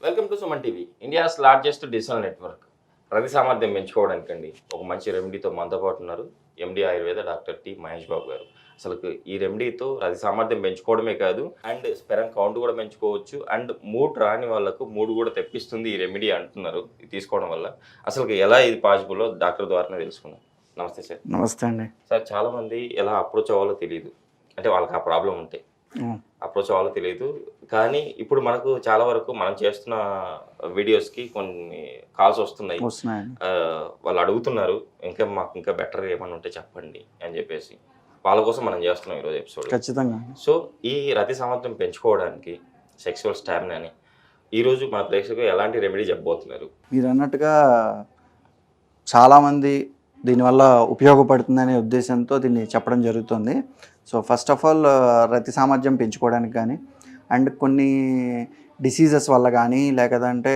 Welcome to Suman TV, India's largest digital network. రతి సామర్థ్యం పెంచుకోవడానికండి ఒక మంచి రెమెడీతో మనతో పాటు ఉన్నారు ఎండి ఆయుర్వేద డాక్టర్ టి మహేష్ బాబు గారు. అసలు ఈ రెమెడీతో రతి సామర్థ్యం పెంచుకోవడమే కాదు, అండ్ స్పెరం కౌంట్ కూడా పెంచుకోవచ్చు, అండ్ మూడ్ రాని వాళ్ళకు మూడు కూడా తెప్పిస్తుంది ఈ రెమెడీ అంటున్నారు ఇది తీసుకోవడం వల్ల. అసలు ఎలా ఇది పాసిబుల్లో డాక్టర్ ద్వారానే తెలుసుకున్నాం. నమస్తే సార్. నమస్తే అండి సార్, చాలామంది ఎలా అప్రోచ్ అవ్వాలో తెలియదు, అంటే వాళ్ళకి ఆ ప్రాబ్లం ఉంటే అప్రోచ్ అవ్వాలో తెలియదు. కానీ ఇప్పుడు మనకు చాలా వరకు మనం చేస్తున్న వీడియోస్కి కొన్ని కాల్స్ వస్తున్నాయి. వాళ్ళు అడుగుతున్నారు మాకు ఇంకా బెటర్ ఏమన్నా ఉంటే చెప్పండి అని చెప్పేసి. వాళ్ళ కోసం మనం చేస్తున్నాం ఈరోజు ఎపిసోడ్. ఖచ్చితంగా. సో ఈ రతి సామర్థ్యం పెంచుకోవడానికి సెక్సువల్ స్టామినాని ఈరోజు మన ప్రేక్షకులు ఎలాంటి రెమెడీ చెప్పబోతున్నారు? మీరు అన్నట్టుగా చాలామంది దీనివల్ల ఉపయోగపడుతుందనే ఉద్దేశంతో దీన్ని చెప్పడం జరుగుతుంది. సో ఫస్ట్ ఆఫ్ ఆల్ రతి సామర్థ్యం పెంచుకోవడానికి కానీ, అండ్ కొన్ని డిసీజెస్ వల్ల కానీ, లేకపోతే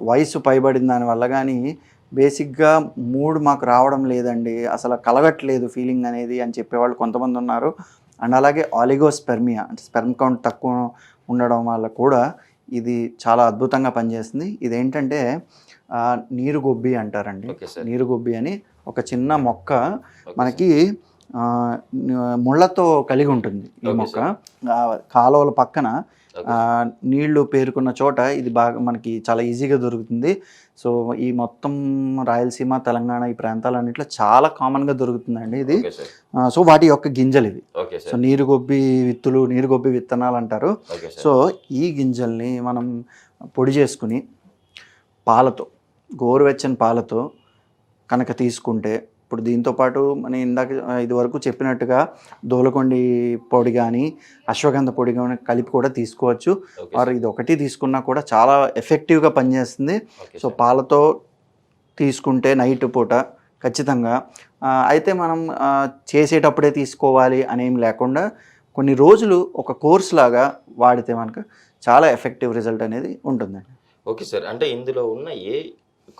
వయసు పైబడిన దానివల్ల కానీ బేసిక్గా మూడ్ మాకు రావడం లేదండి, అసలు కలగట్లేదు ఫీలింగ్ అనేది అని చెప్పేవాళ్ళు కొంతమంది ఉన్నారు. అండ్ అలాగే ఆలిగోస్పెర్మియా అంటే స్పెర్మ్ కౌంట్ తక్కువ ఉండడం వల్ల కూడా ఇది చాలా అద్భుతంగా పనిచేస్తుంది. ఇదేంటంటే నీరుగొబ్బి అంటారండి. నీరుగొబ్బి అని ఒక చిన్న మొక్క మనకి ముళ్ళతో కలిగి ఉంటుంది. ఈ మొక్క కాలువల పక్కన నీళ్లు పేరుకున్న చోట ఇది బాగా మనకి చాలా ఈజీగా దొరుకుతుంది. సో ఈ మొత్తం రాయలసీమ, తెలంగాణ ఈ ప్రాంతాలన్నింటిలో చాలా కామన్గా దొరుకుతుందండి ఇది. సో వాటి యొక్క గింజలు ఇవి. సో నీరుగొబ్బి విత్తులు, నీరుగొబ్బి విత్తనాలు అంటారు. సో ఈ గింజల్ని మనం పొడి చేసుకుని పాలతో, గోరువెచ్చని పాలతో కనుక తీసుకుంటే, ఇప్పుడు దీంతోపాటు మనం ఇందాక ఇదివరకు చెప్పినట్టుగా దోలకొండి పొడి కానీ, అశ్వగంధ పొడి కానీ కలిపి కూడా తీసుకోవచ్చు. ఆర్ ఇది ఒకటి తీసుకున్నా కూడా చాలా ఎఫెక్టివ్గా పనిచేస్తుంది. సో పాలతో తీసుకుంటే నైట్ పూట ఖచ్చితంగా. అయితే మనం చేసేటప్పుడే తీసుకోవాలి అనేం లేకుండా కొన్ని రోజులు ఒక కోర్స్ లాగా వాడితే మనకు చాలా ఎఫెక్టివ్ రిజల్ట్ అనేది ఉంటుందండి. ఓకే సార్, అంటే ఇందులో ఉన్న ఏ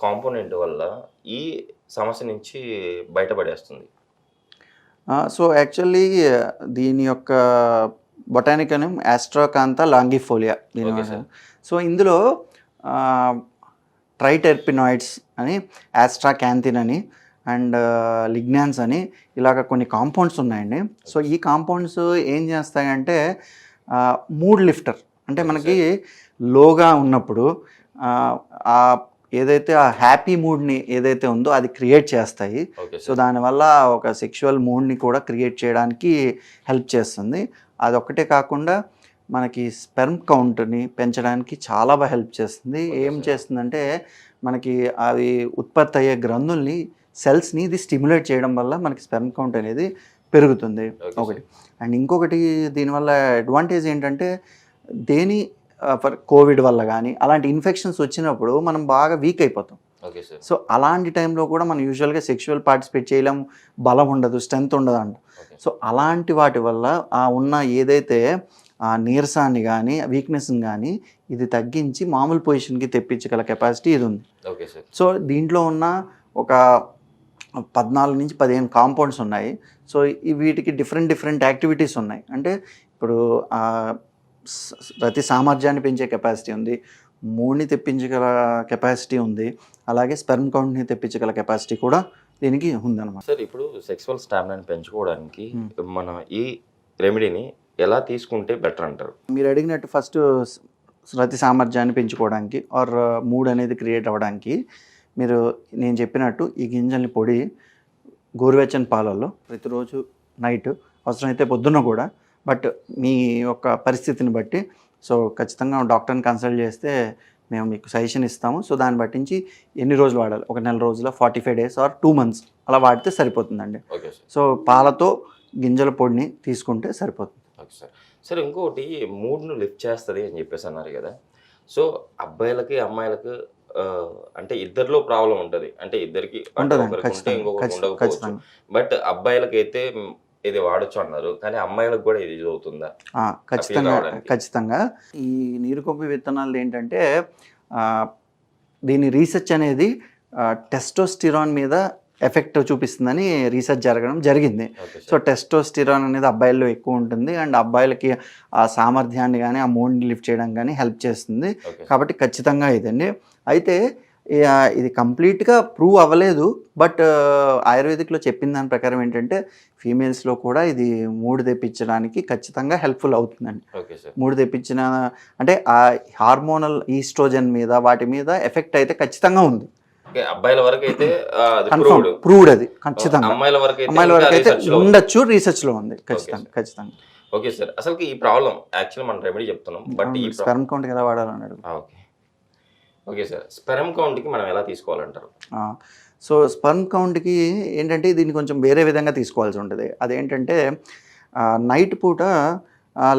కాంపోనెంట్ వల్ల ఈ సమస్య నుంచి బయటపడేస్తుంది? సో యాక్చువల్లీ దీని యొక్క బొటానికల్ నేమ్ ఆస్ట్రాకాంతా లాంగిఫోలియా దీని. సో ఇందులో ట్రైటెర్పినాయిడ్స్ అని, ఆస్ట్రాకాంతిన్ అని, అండ్ లిగ్నాన్స్ అని ఇలాగ కొన్ని కాంపౌండ్స్ ఉన్నాయండి. సో ఈ కాంపౌండ్స్ ఏం చేస్తాయంటే మూడ్ లిఫ్టర్, అంటే మనకి లోగా ఉన్నప్పుడు ఏదైతే ఆ హ్యాపీ మూడ్ని ఏదైతే ఉందో అది క్రియేట్ చేస్తాయి. సో దానివల్ల ఒక సెక్షువల్ మూడ్ని కూడా క్రియేట్ చేయడానికి హెల్ప్ చేస్తుంది. అదొక్కటే కాకుండా మనకి స్పెర్మ్ కౌంట్ని పెంచడానికి చాలా బాగా హెల్ప్ చేస్తుంది. ఏం చేస్తుందంటే మనకి అవి ఉత్పత్తి అయ్యే గ్రంథుల్ని, సెల్స్ని ఇది స్టిమ్యులేట్ చేయడం వల్ల మనకి స్పెర్మ్ కౌంట్ అనేది పెరుగుతుంది ఒకటి. అండ్ ఇంకొకటి దీనివల్ల అడ్వాంటేజ్ ఏంటంటే, ఫర్ కోవిడ్ వల్ల కానీ అలాంటి ఇన్ఫెక్షన్స్ వచ్చినప్పుడు మనం బాగా వీక్ అయిపోతాం. సో అలాంటి టైంలో కూడా మనం యూజువల్గా సెక్షువల్ పార్టిసిపేట్ చేయలేం, బలం ఉండదు, స్ట్రెంత్ ఉండదు అంట. సో అలాంటి వాటి వల్ల ఉన్న ఏదైతే నీరసాన్ని కానీ, వీక్నెస్ని కానీ ఇది తగ్గించి మామూలు పొజిషన్కి తెప్పించగల కెపాసిటీ ఇది ఉంది. సో దీంట్లో ఉన్న ఒక 14 నుంచి 15 కాంపౌండ్స్ ఉన్నాయి. సో వీటికి డిఫరెంట్ యాక్టివిటీస్ ఉన్నాయి. అంటే ఇప్పుడు రతి సామర్థ్యాన్ని పెంచే కెపాసిటీ ఉంది, మూడ్ని తెప్పించగల కెపాసిటీ ఉంది, అలాగే స్పెర్మ్ కౌంట్ని తెప్పించగల కెపాసిటీ కూడా దీనికి ఉందన్నమాట. సార్, ఇప్పుడు సెక్సువల్ స్టామినాని పెంచుకోవడానికి మనం ఈ రెమెడీని ఎలా తీసుకుంటే బెటర్ అంటారు? మీరు అడిగినట్టు ఫస్ట్ రతి సామర్థ్యాన్ని పెంచుకోవడానికి ఆర్ మూడ్ అనేది క్రియేట్ అవ్వడానికి మీరు నేను చెప్పినట్టు ఈ గింజల్ని పొడి గోరువెచ్చని పాలల్లో ప్రతిరోజు నైట్, అవసరమైతే పొద్దున్న కూడా, బట్ మీ యొక్క పరిస్థితిని బట్టి సో ఖచ్చితంగా డాక్టర్ని కన్సల్ట్ చేస్తే మేము మీకు సజెషన్ ఇస్తాము. సో దాన్ని బట్టించి ఎన్ని రోజులు వాడాలి, ఒక నెల రోజుల, 45 days ఆర్ 2 months అలా వాడితే సరిపోతుందండి. సో పాలతో గింజల పొడిని తీసుకుంటే సరిపోతుంది. Okay sir. సార్, ఇంకొకటి మూడ్ను లిఫ్ట్ చేస్తుంది అని చెప్పేసి అన్నారు కదా. సో అబ్బాయిలకి అమ్మాయిలకు అంటే ఇద్దరిలో ప్రాబ్లం ఉంటుంది, అంటే ఇద్దరికి ఉండకపోవచ్చు. బట్ అబ్బాయిలకైతే ఇది వాడచ్చు అన్నారు, కానీ అమ్మాయిలకు కూడా ఇది అవుతుందా? ఖచ్చితంగా. ఈ నీరుకొబ్బరి విత్తనాలు ఏంటంటే దీని రీసెర్చ్ అనేది టెస్టోస్టిరాన్ మీద ఎఫెక్ట్ చూపిస్తుందని రీసెర్చ్ జరగడం జరిగింది. సో టెస్టోస్టిరాన్ అనేది అబ్బాయిల్లో ఎక్కువ ఉంటుంది అండ్ అబ్బాయిలకి ఆ సామర్థ్యాన్ని కానీ ఆ మూడ్ని లిఫ్ట్ చేయడం కానీ హెల్ప్ చేస్తుంది. కాబట్టి ఖచ్చితంగా ఇదండి. అయితే ఇది కంప్లీట్గా ప్రూవ్ అవ్వలేదు, బట్ ఆయుర్వేదిక్లో చెప్పిన దాని ప్రకారం ఏంటంటే ఫీమేల్స్లో కూడా ఇది మూడు తెప్పించడానికి ఖచ్చితంగా హెల్ప్ఫుల్ అవుతుందండి. మూడు తెప్పించిన అంటే ఆ హార్మోనల్ ఈస్ట్రోజన్ మీద వాటి మీద ఎఫెక్ట్ అయితే ఖచ్చితంగా ఉంది. అబ్బాయిల వరకు అయితే ప్రూవ్డ్ అది ఖచ్చితంగా. అమ్మాయిల వరకు అయితే ఉండొచ్చు, రీసెర్చ్ లో ఉంది ఖచ్చితంగా. ఓకే సార్, అసలు ఈ ప్రాబ్లం యాక్చువల్ మనం రెమెడీ చెప్తున్నాం, బట్ ఈ స్పెర్మ్ కౌంట్ ఎలా వాడాలన్నాడు. ఓకే సార్, స్పెర్మ్ కౌంట్కి మనం ఎలా తీసుకోవాలంటారు? సో స్పెర్మ్ కౌంట్కి ఏంటంటే దీన్ని కొంచెం వేరే విధంగా తీసుకోవాల్సి ఉంటుంది. అదేంటంటే నైట్ పూట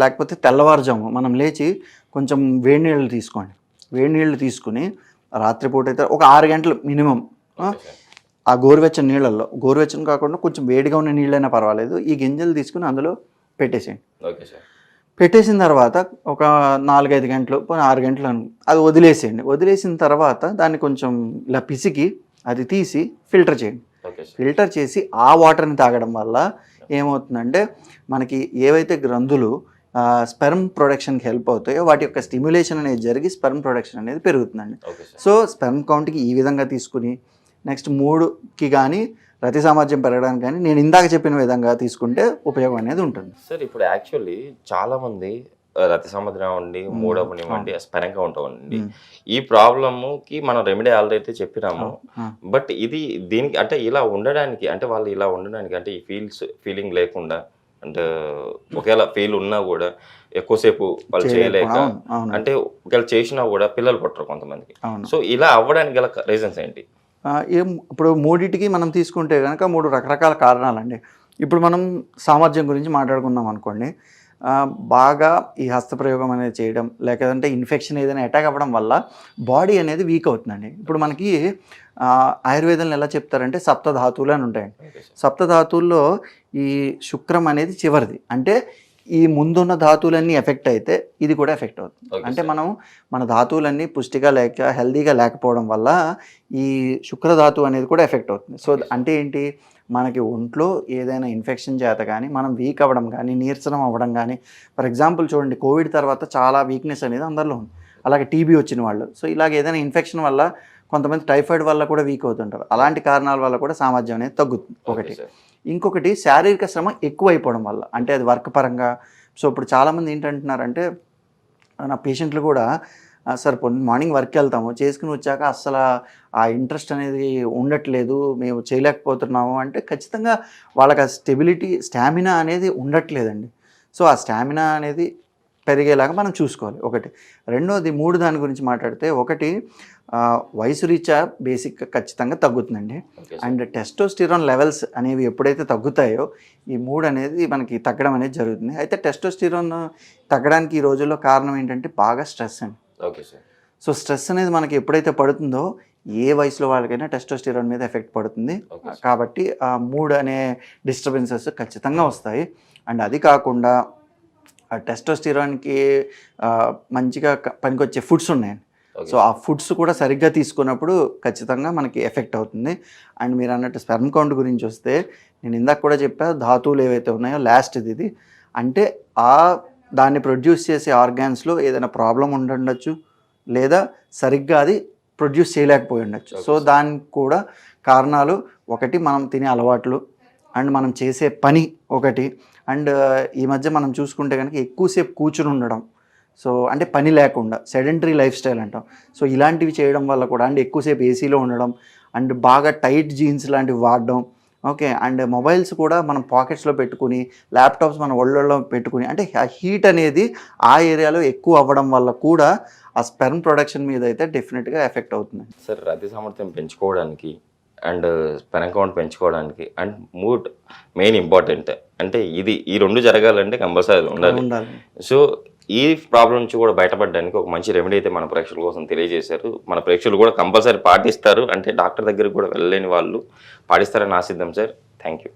లేకపోతే తెల్లవారుజాము మనం లేచి కొంచెం వేడి నీళ్ళు తీసుకోండి. వేడి నీళ్ళు తీసుకుని రాత్రిపూట అయితే ఒక 6 గంటలు మినిమం ఆ గోరువెచ్చని నీళ్ళల్లో, గోరువెచ్చని కాకుండా కొంచెం వేడిగా ఉన్న నీళ్ళైనా పర్వాలేదు, ఈ గింజలు తీసుకుని అందులో పెట్టేసేయండి. Okay sir. పెట్టేసిన తర్వాత ఒక 4-5 గంటలు 6 గంటలు అది వదిలేసేయండి. వదిలేసిన తర్వాత దాన్ని కొంచెం ఇలా పిసికి అది తీసి ఫిల్టర్ చేయండి. ఫిల్టర్ చేసి ఆ వాటర్ని తాగడం వల్ల ఏమవుతుందంటే మనకి ఏవైతే గ్రంథులు స్పెర్మ్ ప్రొడక్షన్కి హెల్ప్ అవుతాయో వాటి యొక్క స్టిమ్యులేషన్ అనేది జరిగి స్పెర్మ్ ప్రొడక్షన్ అనేది పెరుగుతుందండి. సో స్పెర్మ్ కౌంట్కి ఈ విధంగా తీసుకుని నెక్స్ట్ 3కి కానీ రతి సామర్థ్యం పెరగడానికి కానీ నేను ఇందాక చెప్పిన విధంగా తీసుకుంటే ఉపయోగం అనేది ఉంటుంది. సార్ ఇప్పుడు యాక్చువల్లీ చాలామంది రతి సామర్థ్యం అవ్వండి, మూడవనివ్వండి, స్పెర్మ్ కౌంట్ అవ్వండి, ఈ ప్రాబ్లమ్కి మనం రెమెడీ ఆల్రెడీ చెప్పినాము, బట్ ఇది దీనికి అంటే ఇలా ఉండడానికి అంటే వాళ్ళు ఇలా ఉండడానికి అంటే ఈ ఫీలింగ్ లేకుండా అంటే ఒకవేళ ఫెయిల్ ఉన్నా కూడా ఎక్కువసేపు వాళ్ళు చేయలేక అంటే ఒకవేళ చేసినా కూడా పిల్లలు పుట్టరు కొంతమందికి. సో ఇలా అవ్వడానికి గల రీజన్స్ ఏంటి? ఇప్పుడు మూడింటికి మనం తీసుకుంటే కనుక 3 రకరకాల కారణాలండి. ఇప్పుడు మనం సామర్థ్యం గురించి మాట్లాడుకున్నాం అనుకోండి, బాగా ఈ హస్తప్రయోగం అనేది చేయడం లేకపోతే ఇన్ఫెక్షన్ ఏదైనా అటాక్ అవ్వడం వల్ల బాడీ అనేది వీక్ అవుతుందండి. ఇప్పుడు మనకి ఆయుర్వేదంలో ఎలా చెప్తారంటే సప్తధాతువులు అని ఉంటాయండి. సప్తధాతువుల్లో ఈ శుక్రం అనేది చివరిది. అంటే ఈ ముందున్న ధాతువులన్నీ ఎఫెక్ట్ అయితే ఇది కూడా ఎఫెక్ట్ అవుతుంది. అంటే మన ధాతువులన్నీ పుష్టిగా లేక హెల్దీగా లేకపోవడం వల్ల ఈ శుక్రధాతువు అనేది కూడా ఎఫెక్ట్ అవుతుంది. సో అంటే ఏంటి, మనకి ఒంట్లో ఏదైనా ఇన్ఫెక్షన్ చేత కానీ మనం వీక్ అవ్వడం కానీ నీరసనం అవ్వడం కానీ, ఫర్ ఎగ్జాంపుల్ చూడండి కోవిడ్ తర్వాత చాలా వీక్నెస్ అనేది అందరిలో ఉంది. అలాగే టీబీ వచ్చిన వాళ్ళు, సో ఇలాగ ఏదైనా ఇన్ఫెక్షన్ వల్ల కొంతమంది టైఫాయిడ్ వల్ల కూడా వీక్ అవుతుంటారు. అలాంటి కారణాల వల్ల కూడా సామర్థ్యం అనేది తగ్గుతుంది ఒకటి. ఇంకొకటి శారీరక శ్రమ ఎక్కువ అయిపోవడం వల్ల, అంటే అది వర్క్ పరంగా. సో ఇప్పుడు చాలామంది ఏంటంటున్నారంటే నా పేషెంట్లు కూడా సార్ మార్నింగ్ వర్క్కి వెళ్తాము, చేసుకుని వచ్చాక అస్సలు ఆ ఇంట్రెస్ట్ అనేది ఉండట్లేదు, మేము చేయలేకపోతున్నాము అంటే ఖచ్చితంగా వాళ్ళకి ఆ స్టామినా అనేది ఉండట్లేదండి. సో ఆ స్టామినా అనేది పెరిగేలాగా మనం చూసుకోవాలి ఒకటి. రెండోది 3 దాని గురించి మాట్లాడితే, ఒకటి వయసు రీత్యా బేసిక్గా ఖచ్చితంగా తగ్గుతుందండి. అండ్ టెస్టోస్టిరాన్ లెవెల్స్ అనేవి ఎప్పుడైతే తగ్గుతాయో ఈ 3 అనేది మనకి తగ్గడం అనేది జరుగుతుంది. అయితే టెస్టోస్టిరాన్ తగ్గడానికి ఈ రోజుల్లో కారణం ఏంటంటే బాగా స్ట్రెస్ అండి. సో స్ట్రెస్ అనేది మనకి ఎప్పుడైతే పడుతుందో ఏ వయసులో వాళ్ళకైనా టెస్టోస్టిరాన్ మీద ఎఫెక్ట్ పడుతుంది. కాబట్టి ఆ 3 అనే డిస్టర్బెన్సెస్ ఖచ్చితంగా వస్తాయి. అండ్ అది కాకుండా ఆ టెస్టోస్టిరాన్కి మంచిగా పనికొచ్చే ఫుడ్స్ ఉన్నాయండి. సో ఆ ఫుడ్స్ కూడా సరిగ్గా తీసుకున్నప్పుడు ఖచ్చితంగా మనకి ఎఫెక్ట్ అవుతుంది. అండ్ మీరు అన్నట్టు స్పెర్మ్ కౌంట్ గురించి వస్తే నేను ఇందాక కూడా చెప్పా, ధాతువులు ఏవైతే ఉన్నాయో లాస్ట్ ఇది అంటే దాన్ని ప్రొడ్యూస్ చేసే ఆర్గాన్స్లో ఏదైనా ప్రాబ్లం ఉండొచ్చు, లేదా సరిగ్గా అది ప్రొడ్యూస్ చేయలేకపోయి ఉండొచ్చు. సో దానికి కూడా కారణాలు ఒకటి మనం తినే అలవాట్లు అండ్ మనం చేసే పని ఒకటి. అండ్ ఈ మధ్య మనం చూసుకుంటే కనుక ఎక్కువసేపు కూర్చుని ఉండడం, సో అంటే పని లేకుండా సెడెంటరీ లైఫ్ స్టైల్ అంటాం. సో ఇలాంటివి చేయడం వల్ల కూడా అండ్ ఎక్కువసేపు ఏసీలో ఉండడం అండ్ బాగా టైట్ జీన్స్ లాంటివి వాడడం, ఓకే. అండ్ మొబైల్స్ కూడా మనం పాకెట్స్లో పెట్టుకుని ల్యాప్టాప్స్ మన ఒళ్ళల్లో పెట్టుకుని అంటే హీట్ అనేది ఆ ఏరియాలో ఎక్కువ అవ్వడం వల్ల కూడా ఆ స్పెర్మ్ ప్రొడక్షన్ మీద అయితే డెఫినెట్గా ఎఫెక్ట్ అవుతుంది. సార్ రతి సామర్థ్యం పెంచుకోవడానికి అండ్ స్పెర్మ్ కౌంట్ పెంచుకోవడానికి అండ్ మూడ్ మెయిన్ ఇంపార్టెంట్. అంటే ఈ 2 జరగాలంటే కంపల్సరీ ఉండాలి. సో ఈ ప్రాబ్లం నుంచి కూడా బయటపడడానికి ఒక మంచి రెమెడీ అయితే మన ప్రేక్షకుల కోసం తెలియజేశారు. మన ప్రేక్షకులు కూడా కంపల్సరీ పాటిస్తారు, అంటే డాక్టర్ దగ్గరికి కూడా వెళ్ళలేని వాళ్ళు పాటిస్తారని ఆశిద్దాం సార్. Thank you.